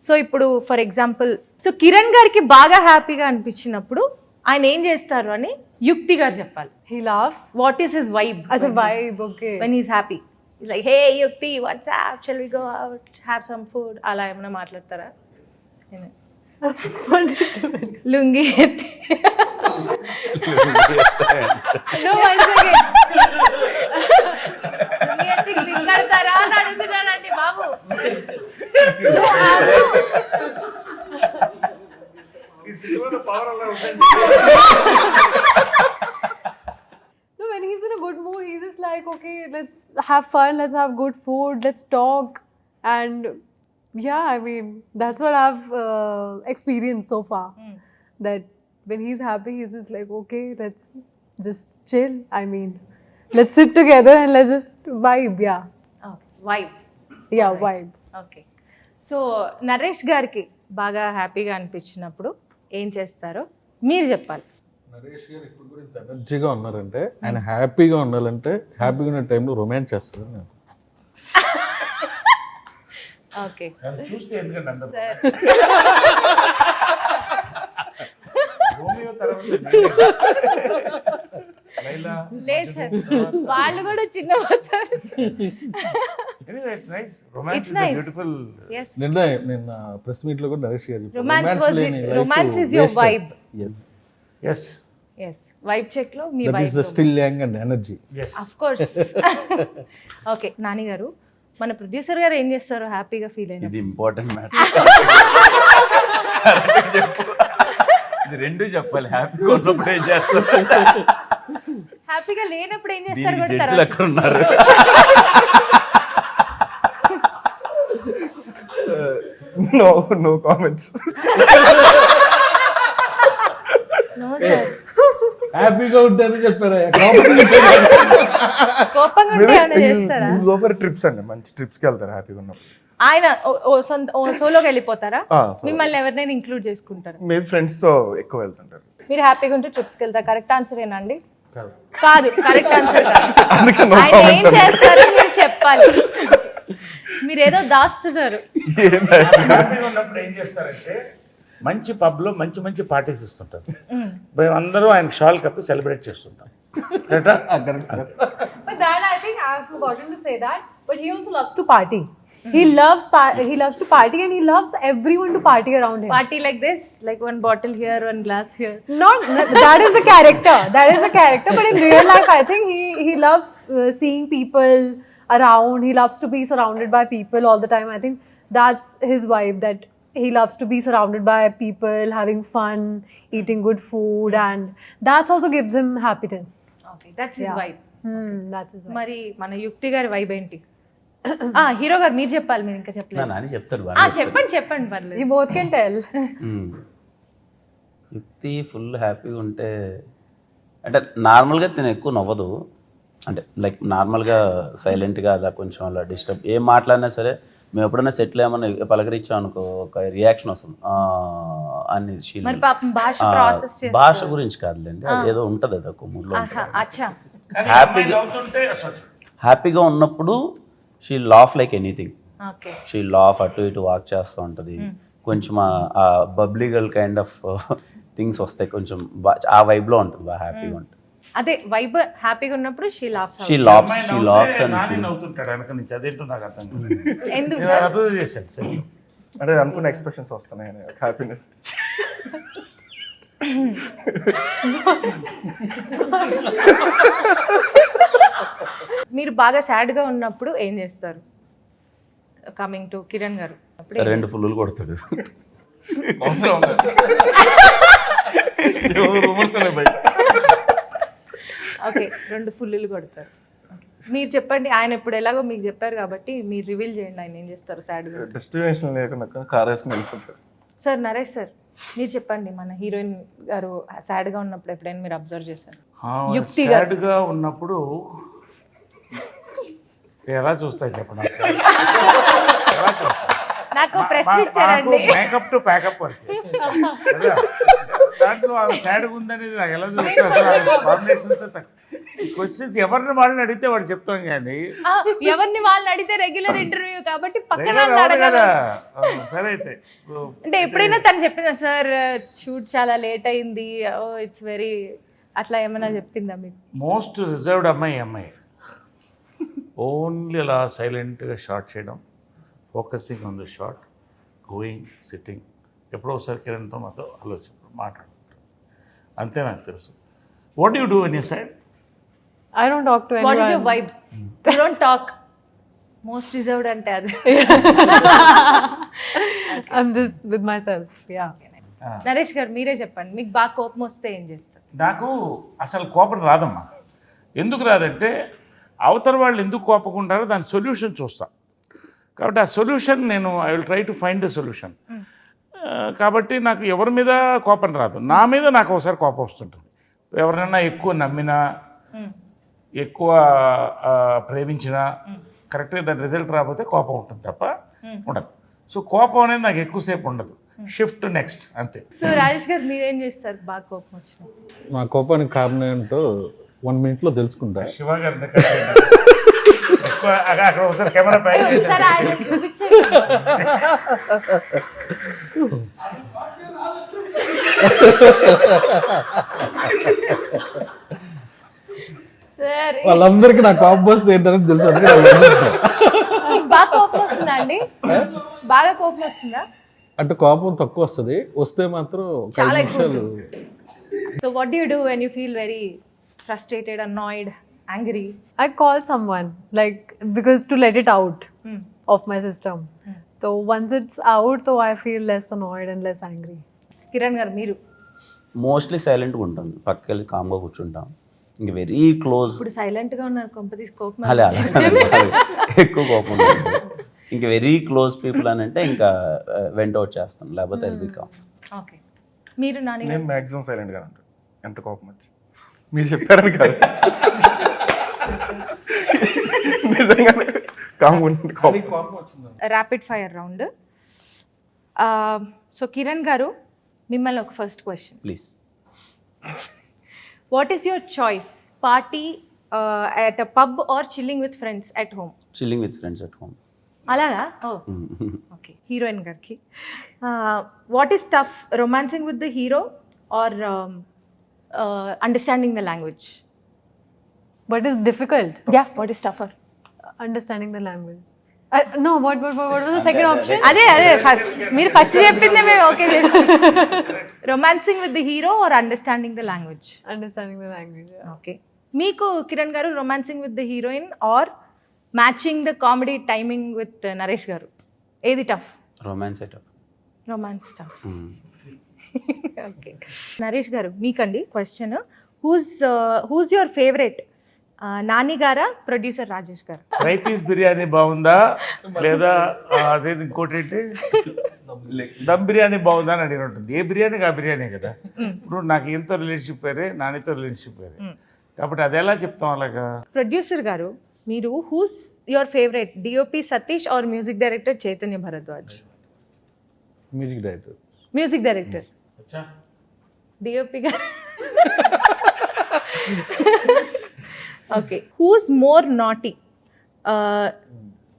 సో ఇప్పుడు ఫర్ ఎగ్జాంపుల్ సో కిరణ్ గారికి బాగా హ్యాపీగా అనిపించినప్పుడు ఆయన ఏం చేస్తారు అని యుక్తి గారు చెప్పాలి. He laughs. What is his vibe As a vibe, okay. when he's happy? He's like, hey Yukti, what's up, shall we go out, have some food? అలా ఏమైనా మాట్లాడతారా? లుంగి ఎత్తి No, once again. లుంగి ఎత్తి దిగడతారా అని అడుగుతున్నానండి బాబు. ఈ సినిమాలో పవర్ అలా ఉంటుంది. No, when he's in a good mood, he's just like, okay, let's have fun, let's have good food, let's talk. And yeah, I mean, that's what I've experienced so far. That when he's happy, he's just like, okay, let's just chill. I mean, let's sit together and let's just vibe, yeah. Vibe. Yeah, vibe. Okay, so Naresh గారికి బాగా హ్యాపీగా అనిపించినప్పుడు ఏం చేస్తారో మీరు చెప్పాలి. నరేష్ గారు ఇప్పుడు కూడా ఇంత ఎనర్జీగా ఉన్నారంటే ఆయన హ్యాపీగా ఉండాలంటే హ్యాపీగా ఉన్న టైంలో రొమాన్స్ చేస్తారు. నేను ఓకే నన్ను చూస్తే ఎందుకంటే అందరూ సార్, రోమియో తర్వాత లైలా. లేదు సార్, వాళ్ళు కూడా చిన్న పోతారు. Anyway, it's nice. Romance It's is nice. a beautiful. Yes, నిన్న ప్రెస్ మీట్ లో కూడా నరేష్ గారు చెప్పారు, romance is your vibe. Yes. Yes, vibe check లో మీ that is the vibe. Still young and energy. Yes. Of course. Okay, Nani garu, మన producer గారు ఏం చేస్తారు హ్యాపీగా ఫీల్ అయిన? ఇది ఇంపార్టెంట్ మ్యాటర్. చెప్పు, ఇది రెండు చెప్పాలి. హ్యాపీగా ఉన్నప్పుడు ఏం చేస్తారు, హ్యాపీగా లేనప్పుడు ఏం చేస్తారు కూడా జడ్జిలు తర్వాత. ఎక్కడ ఉన్నారు? No comments. నో సార్, హ్యాపీగా ఉంటారని చెప్పారు. కోపంగా ఉంటే ఏమైనా చేస్తారా? గో ఫర్ ట్రిప్స్ అండి, మంచి ట్రిప్స్ కి వెళ్తారు హ్యాపీగా ఉన్నప్పుడు. ఆయన సోలోకి వెళ్ళిపోతారా? solo. మిమ్మల్ని ఎవరినైనా ఇంక్లూడ్ చేసుకుంటారు? మేబీ ఫ్రెండ్స్ తో ఎక్కువ వెళ్తుంటారు. మీరు హ్యాపీగా ఉంటే ట్రిప్స్కి వెళ్తారు. కరెక్ట్ ఆన్సర్ ఏనండి? కాదు, కరెక్ట్ ఆన్సర్ కాదు. అందుకే no ఆయన ఏం చేస్తారో మీరు చెప్పాలి. మీరు ఏదో దాస్తున్నారు. హ్యాపీగా ఉన్నప్పుడు ఏం చేస్తారంటే మంచి పబ్ లో మంచి మంచి పార్టీస్ ఇస్తుంటారు. మేము అందరూ ఆయన షాల్ కప్పి సెలబ్రేట్ చేస్తుంటాం. కరెక్టా? But then I think I've forgotten to say that, but he also loves to party. He loves to party and he loves everyone to party around him. Party like this, like one bottle here, one glass here. Not that is the character. That is the character. But in real life, I think he loves seeing people around. He loves to be surrounded by people all the time. I think that's his vibe. That he loves to be surrounded by people, having fun, eating good food, and that also gives him happiness. Okay, that's his vibe. That's his vibe. మరి మన యుక్తి గారి vibe ఏంటి? Hero గారు మీరు చెప్పాలి, మీరు ఇంకా చెప్పలేదు. నాని చెప్తారు చెప్పండి పర్లేదు. You both can tell. యుక్తి ఫుల్ హ్యాపీగా ఉంటే అంటే నార్మల్గా తిన ఎక్కువ నవ్వదు. అంటే లైక్ నార్మల్గా సైలెంట్గా అలా కొంచెం అలా డిస్టర్బ్ ఏం మాట్లాడినా సరే మేము ఎప్పుడైనా సెటిల్ ఏమన్నా పలకరించాం అనుకో ఒక రియాక్షన్ వస్తుంది అని. మరి పాపం భాష ప్రాసెస్ చేస్తారు. భాష గురించి కాదులేండి, అది ఏదో ఉంటుంది అది ఒక మూడ్లో. అచ్చా, హ్యాపీగా ఉన్నప్పుడు she laugh like anything. Okay, she laugh అటు ఇటు వాక్ చేస్తూ ఉంటుంది. కొంచెం ఆ బబ్లీగల్ కైండ్ ఆఫ్ థింగ్స్ వస్తాయి. కొంచెం ఆ వైబ్లో ఉంటుంది, బాగా హ్యాపీగా ఉంటుంది. అదే వైబ్ హ్యాపీగా ఉన్నప్పుడు she laughs she laughs and Nani నవ్వుతుంటాడు వెనక నుంచి, అదేంటో నాకు అర్థం కాదు. ఎందుకు నేను సార్? అబ్జర్వ్ చేశాను సార్. అంటే అనుకున్న ఎక్స్ప్రెషన్స్ వస్తున్నాయి హ్యాపీనెస్. మీరు బాగా సాడ్గా ఉన్నప్పుడు ఏం చేస్తారు? కమింగ్ టు కిరణ్ గారు, అప్పుడు 2 ఫుల్లు కొడతాడు. ఓకే 2 ఫుల్లులు కొడతారు. మీరు చెప్పండి, ఆయన ఇప్పుడు ఎలాగో మీకు చెప్పారు కాబట్టి మీరు రివీల్ చేయండి ఆయన ఏం చేస్తారు సాడ్గా. డెస్టినేషన్ లేకుండా కార్ వేసుకుని వెళ్ళిపోతారు సార్. సార్ నరేష్ సార్ మీరు చెప్పండి, మన హీరోయిన్ గారు సాడ్గా ఉన్నప్పుడు ఎప్పుడైనా మీరు అబ్జర్వ్ చేశారు? యుక్తి గారు. సాడ్గా ఉన్నప్పుడు ఎలా చూస్తాయి చెప్పండి. నాకు ప్రశ్న ఇచ్చారండి. మేకప్ టు ప్యాకప్ వరకు దాంట్లో ఆమె సాడ్గా ఉందనేది నాకు ఎలా చూస్తారు? కాంబినేషన్స్ క్వశ్చన్స్ ఎవరిని వాళ్ళని అడిగితే వాడు చెప్తాం కానీ ఎవరిని వాళ్ళని అడిగితే రెగ్యులర్ ఇంటర్వ్యూ కాబట్టి పక్కన regular వాళ్ళని అవ్వదు అడగాలి. కదా. సరే అయితే అంటే ఎప్పుడైనా తను చెప్పిందా సార్ షూట్ చాలా లేట్ అయింది, ఓ ఇట్స్ వెరీ అట్లా ఏమైనా చెప్పిందా మీకు? మోస్ట్ రిజర్వ్డ్ అమ్మాయి ఓన్లీ అలా సైలెంట్గా షార్ట్ చేయడం, focusing on the short, going sitting, ఎప్పుడో ఒకసారి కిరణ్తో మాతో ఆలోచన మాట్లాడుకుంటాం, అంతే నాకు తెలుసు. What you do in you side? I don't talk to what is anyone. Your vibe? You don't talk. Most reserved అంటే అది. I'm just with myself. Yeah. Naresh గారు మీరే చెప్పండి, మీకు బాగా కోపం వస్తే ఏం చేస్తారు? నాకు అసలు కోపం రాదమ్మా. ఎందుకు రాదంటే అవతల వాళ్ళు ఎందుకు కోపకుంటారో దాని సొల్యూషన్ చూస్తా. కాబట్టి ఆ సొల్యూషన్ నేను I will try to find the solution. కాబట్టి నాకు ఎవరి మీద కోపం రాదు, నా మీద నాకు ఒకసారి కోపం వస్తుంటుంది. ఎవరినైనా ఎక్కువ నమ్మినా, ఎక్కువ ప్రేమించినా కరెక్ట్గా దాని రిజల్ట్ రాకపోతే కోపం ఉంటుంది తప్ప ఉండదు. సో కోపం అనేది నాకు ఎక్కువసేపు ఉండదు, షిఫ్ట్ నెక్స్ట్ అంతే. సో రాజేష్ గారు మీరేం చేస్తారు బాగా కోపం వచ్చిన? నా కోపానికి కారణం ఏంటో 1 minute తెలుసుకుంటా. శివ గారిని ఎక్కువ అక్కడ ఒకసారి కెమెరా ప్యాక్ చేసి ఒకసారి ఆయన చూపించండి. సార్ వాళ్ళందరికీ నా కోపం వస్తే ఏంటనేది తెలుసు. అందుకే వాళ్ళందరూ వస్తారు. మీకు బాగా కోపం వస్తుందా అండి? బాగా కోపం వస్తుందా? అంటే కోపం తక్కువ వస్తుంది, వస్తే మాత్రం ఒక 5 చాలా ఎక్కువ నిమిషాలు. So what do you do when you feel very frustrated, annoyed, angry? I call someone, like, because to let it out of my system. So once it's out, so I feel less annoyed and less angry. Kiran గారు మీరు? Mostly సైలెంట్గా ఉంటాను, పక్కకి వెళ్ళి కామ్గా కూర్చుంటాం. ఇంక very close, ఇప్పుడు సైలెంట్ గా ఉన్నారు, కొంప తీసి కోపం అలా ఎక్కువ కోపం ఉంటుంది. ఇంక వెరీ క్లోజ్ పీపుల్ అని అంటే ఇంకా వెంట అవుట్ చేస్తాను, లేకపోతే అది బికామ్. ఓకే మీరు నాని? నేను మ్యాక్సిమం సైలెంట్గా ఉంటాను ఎంత కోపం వచ్చి. మీరు చెప్పారని కాదు, నిజంగానే కాంగుంటుంది కోపం. Rapid fire round. So Kiran గారు మిమ్మల్ని ఒక first question, please. What is your choice, party at a pub or chilling with friends at home? Chilling with friends at home. అలాగా? ఓ ఓకే. హీరోయిన్ గారికి what is tough, romancing with the hero or understanding the language? What is difficult? Yeah, what is టఫర్? Understanding the language. No, what was the second option? అదే first మీరు first చెప్పిందే మేము okay చేస్తాం. Romancing with the hero or understanding the language? Understanding the language. Yeah. Okay. మీకు Kiran garu romancing with the heroine or matching the comedy timing with Naresh garu, ఏది tough? Romance a tough. Romance tough. Okay. Naresh garu మీకండి question, who's your favourite, Nani గారా producer Rajesh గారు? Fry piece biryani బాగుందా లేదా అదే ఇంకోటి ఏంటి దమ్ బిర్యానీ బాగుందా అని అడిగిన ఉంటుంది. ఏ బిర్యానీకి ఆ బిర్యానీ కదా. ఇప్పుడు నాకు ఎంతో రిలేషన్షిప్ వేరే, నానితో రిలేషన్షిప్ వేరే, కాబట్టి అది ఎలా చెప్తాం అలాగా? ప్రొడ్యూసర్ గారు మీరు who's your favourite, DOP Satish or music director Chaitanya Bharadwaj? Music director. Music director DOP garu. Okay. Who's more naughty,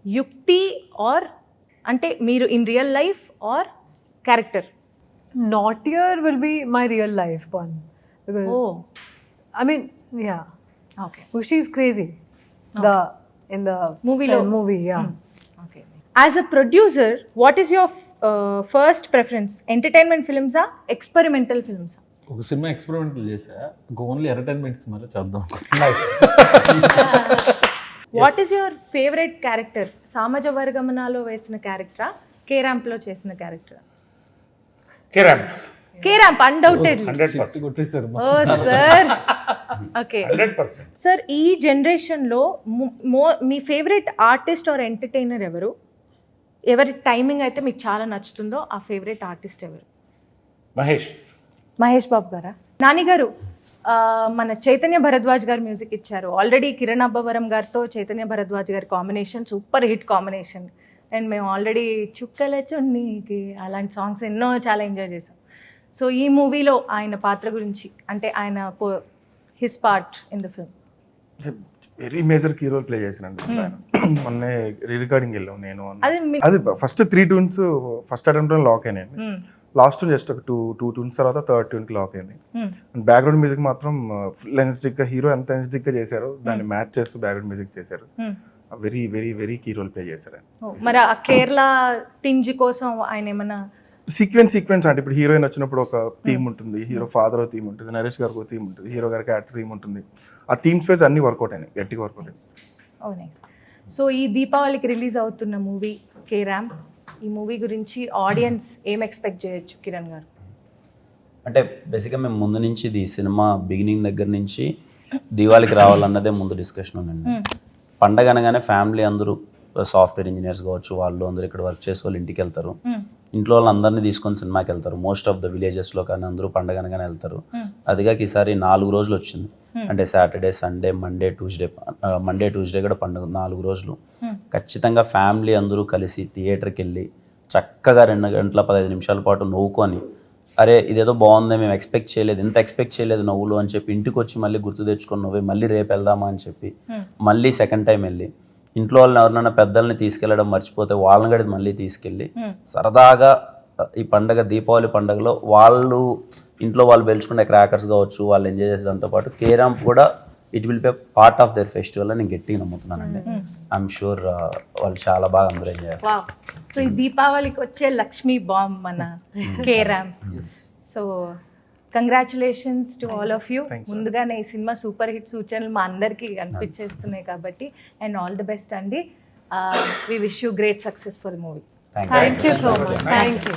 Yukti or అంటే మీరు in real life or character? Naughtier will be my real life one. Because oh I mean, Yeah. Okay Ushi is crazy. In the movie, yeah. Okay as a producer what is your first preference, entertainment ఫిల్మ్సా experimental ఫిల్మ్సా? ఒక సినిమా experimental చేసా, only entertainment సినిమాలో చేద్దాం. What is your favourite character? సామాజ వర్గమనాలో వేసిన క్యారెక్టరా, కే ర్యాంప్లో చేసిన క్యారెక్టరా? K ramp undoubtedly. 100%. కొట్టేశారు. ఓ సార్. ఓకే 100%. సార్, ఈ జనరేషన్లో మీ ఫేవరెట్ ఆర్టిస్ట్ ఆర్ ఎంటర్టైనర్ ఎవరు? ఎవరి టైమింగ్ అయితే మీకు చాలా నచ్చుతుందో ఆ ఫేవరెట్ ఆర్టిస్ట్ ఎవరు? మహేష్ బాబు గారా? నాని గారు, మన చైతన్య భరద్వాజ్ గారు మ్యూజిక్ ఇచ్చారు. ఆల్రెడీ కిరణ్ అబ్బవరం గారితో చైతన్య భరద్వాజ్ గారి combination super hit combination. And మేము ఆల్రెడీ చుక్కల చున్నీకి అలాంటి సాంగ్స్ ఎన్నో చాలా ఎంజాయ్ చేసాం. సో ఈ మూవీలో ఆయన పాత్ర గురించి, అంటే ఆయన his part in the film. Very major key role play చేసినండి. మొన్న రీ రికార్డింగ్ వెళ్ళాం నేను. అది అది first 3 tunes first attempt lock అయినాయి. లాస్ట్ ట్యూన్ జస్ట్ ఒక టూ tunes తర్వాత థర్డ్ ట్యూన్కి లాక్ అయింది. బ్యాక్గ్రౌండ్ మ్యూజిక్ మాత్రం ఫుల్ ఎనర్జెటిక్గా, హీరో ఎంత ఎనర్జెటిక్గా చేశారో దాన్ని మ్యాచ్ చేస్తూ బ్యాక్గ్రౌండ్ మ్యూజిక్ చేశారు. Very very very key role play చేశారు. మరి ఆ కేరళ టింజ్ కోసం ఆయన ఏమన్నా సీక్వెన్స్ అంటే ఇప్పుడు హీరోయిన్ వచ్చినప్పుడు ఒక థీమ్ ఉంటుంది, హీరో ఫాదర్ థీమ్ ఉంటుంది, నరేష్ గారికి ఒక థీమ్ ఉంటుంది, హీరో గారికి యాక్టర్ థీమ్ ఉంటుంది. ఆ థీమ్స్ వైజ్ అన్ని వర్కౌట్ అయినాయి, గట్టిగా వర్కౌట్ అయింది. ఓ నైస్. సో ఈ దీపావళికి రిలీజ్ అవుతున్న మూవీ కే ర్యాంప్, ఈ మూవీ గురించి ఆడియన్స్ ఏం ఎక్స్పెక్ట్ చేయొచ్చు కిరణ్ గారు? అంటే బేసిక్గా మేము ముందు నుంచి ఇది సినిమా బిగినింగ్ దగ్గర నుంచి దివాళికి రావాలన్నదే ముందు డిస్కషన్ ఉందండి. పండగ అనగానే ఫ్యామిలీ అందరూ సాఫ్ట్వేర్ ఇంజనీర్స్ కావచ్చు, వాళ్ళు అందరూ ఇక్కడ వర్క్ చేసే వాళ్ళు ఇంటికి వెళ్తారు, ఇంట్లో వాళ్ళు అందరినీ తీసుకొని సినిమాకి వెళ్తారు. మోస్ట్ ఆఫ్ ద విలేజెస్లో కానీ అందరూ పండగ అనగానే వెళ్తారు. అదిగాక ఈసారి 4 రోజులు వచ్చింది. అంటే సాటర్డే, సండే, మండే, ట్యూస్డే కూడా పండుగ 4 రోజులు. ఖచ్చితంగా ఫ్యామిలీ అందరూ కలిసి థియేటర్కి వెళ్ళి చక్కగా 2 గంటల 15 నిమిషాల పాటు నవ్వుకొని, అరే ఇదేదో బాగుంది, మేము ఎక్స్పెక్ట్ చేయలేదు, ఇంత ఎక్స్పెక్ట్ చేయలేదు నవ్వులు అని చెప్పి ఇంటికి వచ్చి మళ్ళీ గుర్తు తెచ్చుకొని నవ్వి మళ్ళీ రేపు వెళ్దామా అని చెప్పి మళ్ళీ సెకండ్ టైం వెళ్ళి, ఇంట్లో వాళ్ళని ఎవరినైనా పెద్దల్ని తీసుకెళ్ళడం మర్చిపోతే వాళ్ళని కూడా మళ్ళీ తీసుకెళ్ళి సరదాగా ఈ పండగ దీపావళి పండుగలో వాళ్ళు ఇంట్లో వాళ్ళు పెంచుకునే క్రాకర్స్ కావచ్చు, వాళ్ళు ఎంజాయ్ చేసేదాంతో పాటు కే ర్యాంప్ కూడా it will be part of their festival అని నేను గట్టిగా నమ్ముతున్నానండి. ఐఎమ్ షూర్ వాళ్ళు చాలా బాగా అందరూ ఎంజాయ్ చేస్తారు. సో ఈ దీపావళికి వచ్చే లక్ష్మీ బాంబ్ మన K ramp. So congratulations to all of you. ముందుగానే ఈ సినిమా సూపర్ హిట్ సూచనలు మా అందరికీ అనిపించేస్తున్నాయి కాబట్టి, అండ్ ఆల్ ది బెస్ట్ అండి. We wish you great success for the movie. Thank you so much. Thank you.